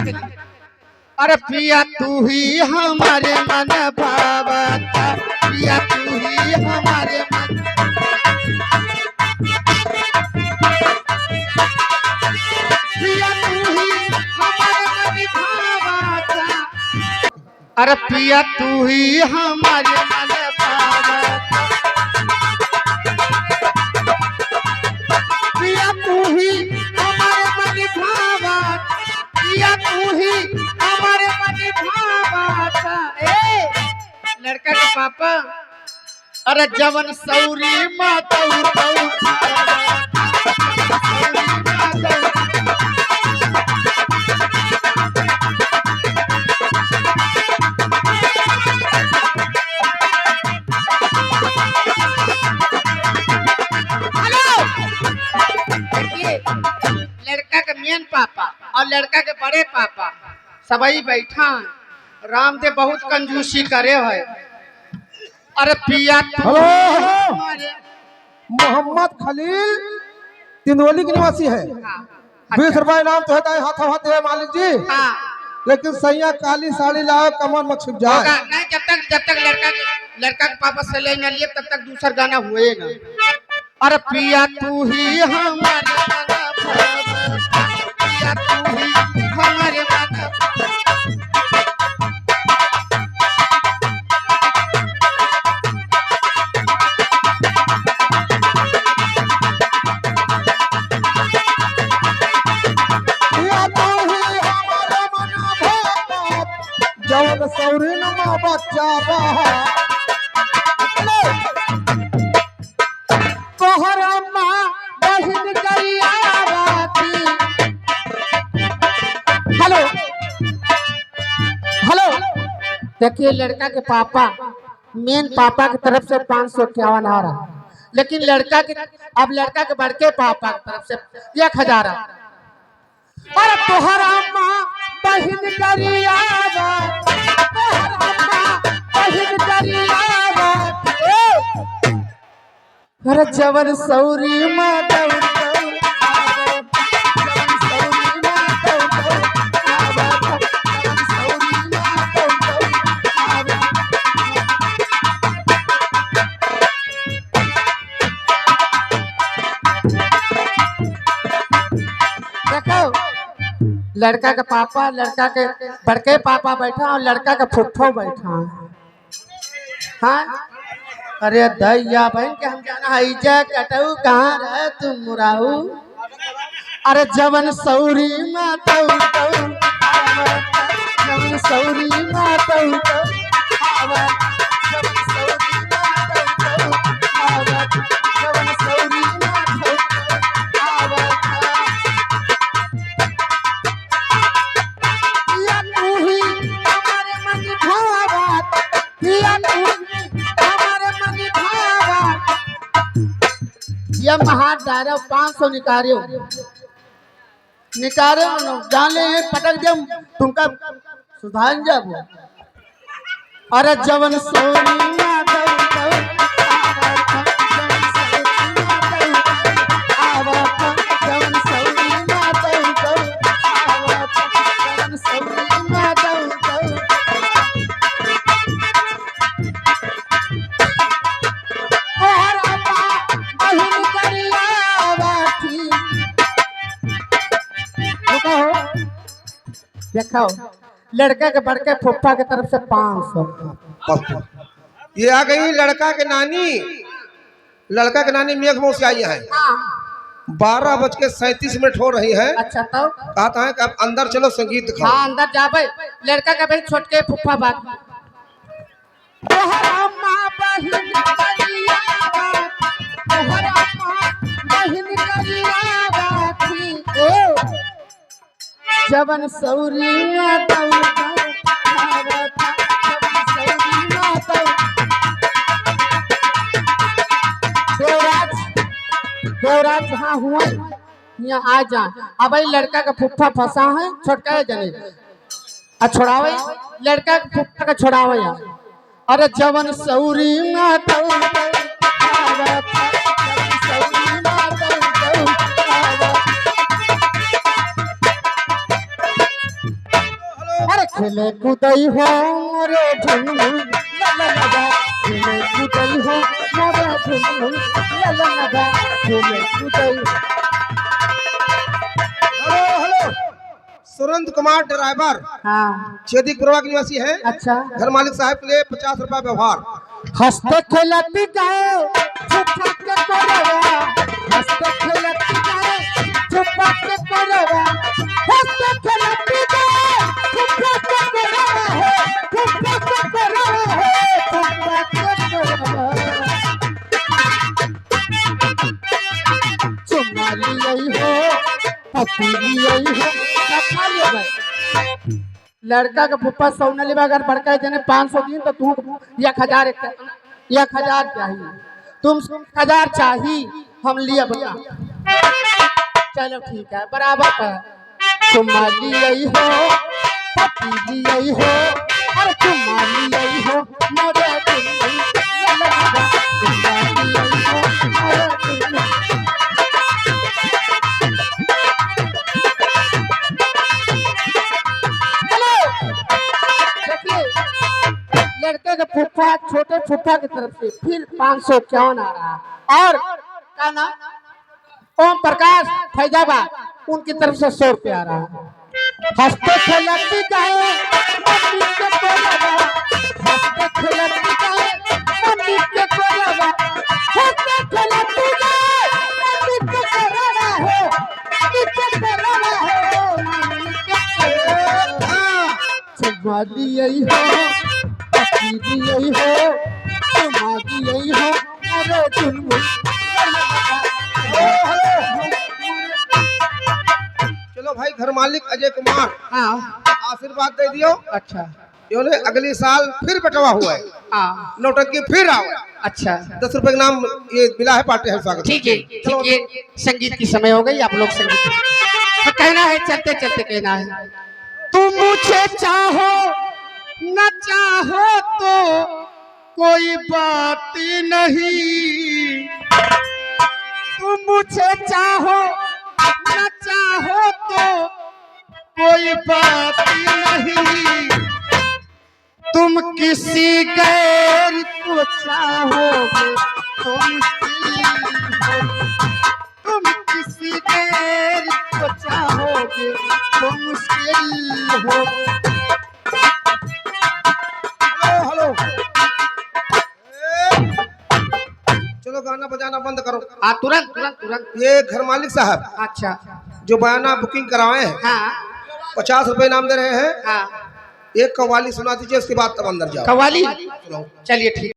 अरे पिया तू ही हमारे मन भावता, पिया तू ही हमारे मन, पिया तू ही हमारे मन भावता, अरे पिया तू ही हमारे मन भावता, पिया तू ही हमारे मन भावता, पिया तू ही हमारे मन भावता। ए लड़का के पापा, अरे जवन सौरी माता लड़का के मेन पापा और लड़का के बड़े पापा सबई बैठा है। रामदेव बहुत कंजूसी करे है। अरे पिया हेलो मोहम्मद खलील तिंदोली के निवासी है। 20 रुपए नाम तो है हाथों हाथ है मालिक जी। हाँ। लेकिन सैया काली साड़ी लाओ कमर में छिप जाए नहीं, जब तक लड़का के पापा से ले न लिए तब तक दूसरा गाना हुए ना। अरे पिया तू ही हमारे पिया तू ही हमारे जब सौरी नमा बच्चा तोहरा माँ बहन करिया हेलो हेलो देखिए लड़का के पापा मेन पापा की तरफ से 551 आ रहा, लेकिन लड़का के बड़के पापा की तरफ से 1000। अरे तोहरा माँ बहन करिया बहन करिया अरे जवन सौरी माता देखो लड़का का पापा लड़का के बड़के पापा बैठा और लड़का का फुफ्फो बैठा है। हाँ अरे दैया बहन के हम जाना है जा कटऊ कहाँ रहे तुम मुराऊ। अरे जवन सौरी माता जवन सौरी माता ये महान डायरा 500 निकारे जाने पटक जब तुमका सुधार जब। अरे जवन सोनी देखो लड़का के बड़के फुफ्फा की तरफ से 500। ये आ गई लड़का के नानी मेघ मौसी आई है। 12:37 हो रही है। अच्छा तो कहता है कि अब अंदर चलो संगीत दिखाओ। हाँ अंदर जा भाई। लड़का का भाई छोटके फुफ्फा बात जवन सौरी देवराज हाँ हुआ यहाँ आ जा। अब लड़का का फुफ्फा फंसा है छोटका जने छोड़ावे लड़का के फुफ्फा का छोड़ावे। अरे जवन सौरी खेले कूदई हो मोरे झुनमुन लला लगा, खेले कूदई हो मोरे झुनमुन लला लगा, खेले कूदई। Hello hello, Surendra Kumar driver, हाँ छेदीपुरवा के निवासी है। अच्छा। घर मालिक साहब के लिए 50 रुपया व्यवहार। हंसते खेलती जाओ छुपा के कोरवा, हंसते खेलती जाओ छुपा के कोरवा, हंसते खेलती जाओ छुपा के कोरवा है, छुपा के कोरवा है, छुपा के कोरवा। चुम्मा लियई हो पति लियई हो क्या लिया भाई। लड़का का फुप्पा सौना लेवा अगर बड़का जने 500 दिन तो तू 1000 चाहिए, तुम 1000 चाहिए, हम लिया बता। चलो ठीक है बराबर का। चुम्मा लियई हो पति लियई हो, अरे चुम्मा लियई हो मोरे चुम्मा लियई हो मोरे चुम्मा। लड़के के फुफा छोटे फुफा की तरफ से फिर 551 आ रहा है, और क्या नाम ओम प्रकाश फैजाबाद, उनकी तरफ से 100 रुपया आ रहा है। हंसते खेलती जाए मंदिर के कोरवा, हंसते खेलती जाए मंदिर के कोरवा, हंसते खेलती जाए मंदिर के कोरवा हो, मंदिर के कोरवा हो, मंदिर के कोरवा। चुम्मा लियई हो यही हो तुम्हारी यही हो अरे चुनमुन। चलो भाई, घर मालिक अजय कुमार, हाँ आशीर्वाद दे दियो। अच्छा। जो ने अगले साल फिर बटवा हुआ है, हाँ नौटंकी फिर आओ। अच्छा 10 रुपए का नाम ये मिला है, पार्टी है स्वागत। ठीक है ठीक है, संगीत की समय हो गई, आप लोग संगीत तो कहना है, चलते चलते कहना है। तुम मुझे चाहो न चाहो तो कोई बात नहीं, तुम मुझे चाहो न चाहो तो कोई बात नहीं, तुम किसी गैर को चाहोगे तो मुश्किल हो, तुम किसी गैर को चाहोगे तो मुश्किल हो। हेलो, चलो गाना बजाना बंद करो। हाँ तुरंत तुरंत तुरंत। ये घर मालिक साहब अच्छा। जो बयाना बुकिंग कराए हैं, हाँ 50 रुपए नाम दे रहे हैं। हाँ। एक कव्वाली सुना दीजिए, उसके बाद तब अंदर जाओ। कव्वाली चलिए ठीक।